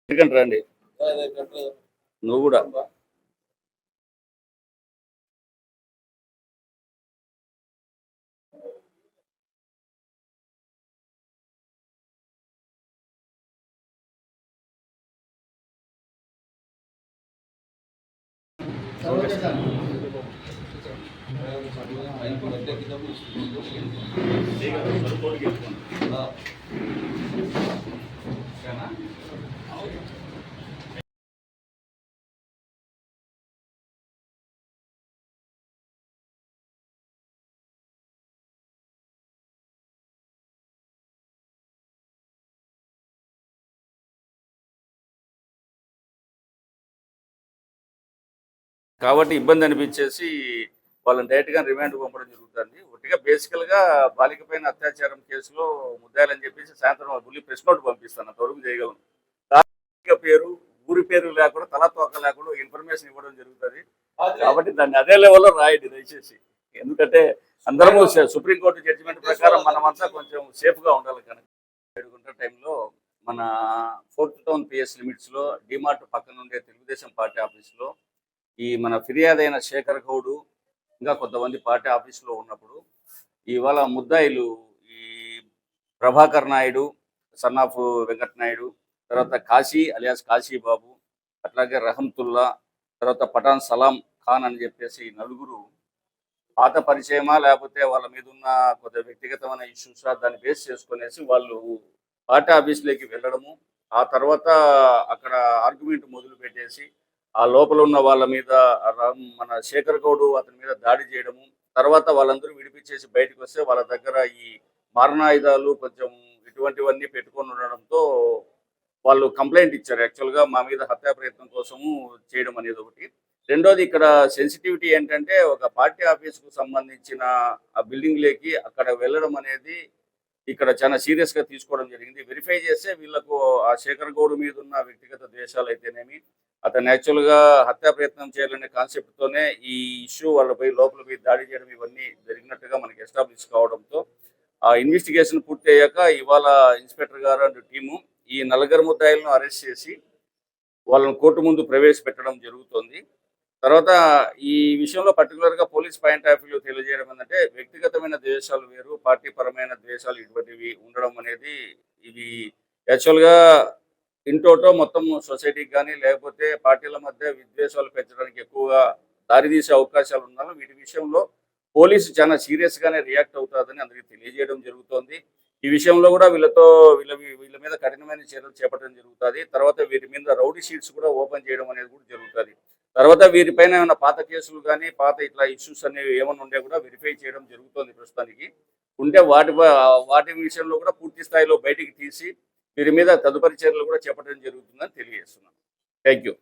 ఎందుకంటే రండి నువ్వు కూడా కాబట్టి ఇబ్బంది అనిపించేసి వాళ్ళని డైరెక్ట్గా రిమాండ్ పంపడం జరుగుతుంది. ఒట్టిగా బేసికల్గా బాలిక పైన అత్యాచారం కేసులో ముద్దాయాలని చెప్పేసి సాయంత్రం బుల్లి ప్రెస్ నోట్ పంపిస్తాను. అంతవరకు చేయగలను. బాలిక పేరు ఊరి పేరు లేకుండా తల తోక లేకుండా ఇన్ఫర్మేషన్ ఇవ్వడం జరుగుతుంది. కాబట్టి దాన్ని అదే లెవెల్లో రాయండి దయచేసి. ఎందుకంటే అందరము సుప్రీంకోర్టు జడ్జిమెంట్ ప్రకారం మనమంతా కొంచెం సేఫ్గా ఉండాలి కనుక 7 గంటల టైంలో మన ఫోర్త్ టౌన్ పిఎస్ లిమిట్స్లో డిమార్ట్ పక్కన ఉండే తెలుగుదేశం పార్టీ ఆఫీస్లో ఈ మన ఫిర్యాదైన శేఖర్ గౌడు ఇంకా కొంతమంది పార్టీ ఆఫీసులో ఉన్నప్పుడు ఇవాళ ముద్దాయిలు ఈ ప్రభాకర్ నాయుడు, సన్నాఫ్ వెంకట్ నాయుడు, తర్వాత కాశీ అలియాస్ కాశీ బాబు, అట్లాగే రహంతుల్లా, తర్వాత పఠాన్ సలాం ఖాన్ అని చెప్పేసి నలుగురు పాత పరిచయమా లేకపోతే వాళ్ళ మీద ఉన్న కొద్దిగా వ్యక్తిగతమైన ఇష్యూస్ దాన్ని బేస్ చేసుకునేసి వాళ్ళు పార్టీ ఆఫీసులోకి వెళ్ళడము, ఆ తర్వాత అక్కడ ఆర్గ్యుమెంట్ మొదలు పెట్టేసి ఆ లోపల ఉన్న వాళ్ళ మీద మన శేఖర్ గౌడు అతని మీద దాడి చేయడము, తర్వాత వాళ్ళందరూ విడిపించేసి బయటకు వస్తే వాళ్ళ దగ్గర ఈ మారణాయుధాలు కొంచెం ఇటువంటివన్నీ పెట్టుకొని ఉండడంతో వాళ్ళు కంప్లైంట్ ఇచ్చారు. యాక్చువల్గా మా మీద హత్యా ప్రయత్నం కోసము చేయడం అనేది ఒకటి. రెండోది ఇక్కడ సెన్సిటివిటీ ఏంటంటే ఒక పార్టీ ఆఫీస్కు సంబంధించిన ఆ బిల్డింగ్లోకి అక్కడ వెళ్ళడం అనేది ఇక్కడ చాలా సీరియస్గా తీసుకోవడం జరిగింది. వెరిఫై చేస్తే వీళ్ళకు ఆ శేఖర్ గౌడ్ మీద ఉన్న వ్యక్తిగత ద్వేషాలు అయితేనేమి, అతను యాక్చువల్గా హత్యా ప్రయత్నం చేయాలనే కాన్సెప్ట్తోనే ఈ ఇష్యూ వాళ్ళపై లోపల పోయి దాడి చేయడం ఇవన్నీ జరిగినట్టుగా మనకి ఎస్టాబ్లిష్ కావడంతో ఆ ఇన్వెస్టిగేషన్ పూర్తి అయ్యాక ఇవాళ ఇన్స్పెక్టర్ గారు అండ్ టీము ఈ నలుగురు ముద్దాయిలను అరెస్ట్ చేసి వాళ్ళని కోర్టు ముందు ప్రవేశపెట్టడం జరుగుతుంది. తర్వాత ఈ విషయంలో పర్టికులర్గా పోలీస్ పాయింట్ ఆఫ్ వ్యూ తెలియజేయడం ఏంటంటే వ్యక్తిగతమైన ద్వేషాలు వేరు, పార్టీ పరమైన ద్వేషాలు ఇటువంటివి ఉండడం అనేది ఇవి యాక్చువల్గా ఇంటోటో మొత్తం సొసైటీకి కానీ లేకపోతే పార్టీల మధ్య విద్వేషాలు పెంచడానికి ఎక్కువగా దారితీసే అవకాశాలు ఉన్నాను. వీటి విషయంలో పోలీసు చాలా సీరియస్గానే రియాక్ట్ అవుతుందని అందరికీ తెలియజేయడం జరుగుతోంది. ఈ విషయంలో కూడా వీళ్ళ మీద కఠినమైన చర్యలు చేపట్టడం జరుగుతుంది. తర్వాత వీరి మీద రౌడీ షీట్స్ కూడా ఓపెన్ చేయడం అనేది కూడా జరుగుతుంది. తర్వాత వీరిపైన ఏమైనా పాత కేసులు కానీ పాత ఇట్లా ఇష్యూస్ అనేవి ఏమైనా ఉంటే కూడా వెరిఫై చేయడం జరుగుతుంది ప్రస్తుతానికి. ఉంటే వాటి విషయంలో కూడా పూర్తి స్థాయిలో బయటికి తీసి వీరి మీద తదుపరి చర్యలు కూడా చేపట్టడం జరుగుతుందని తెలియజేస్తున్నాను. Thank you.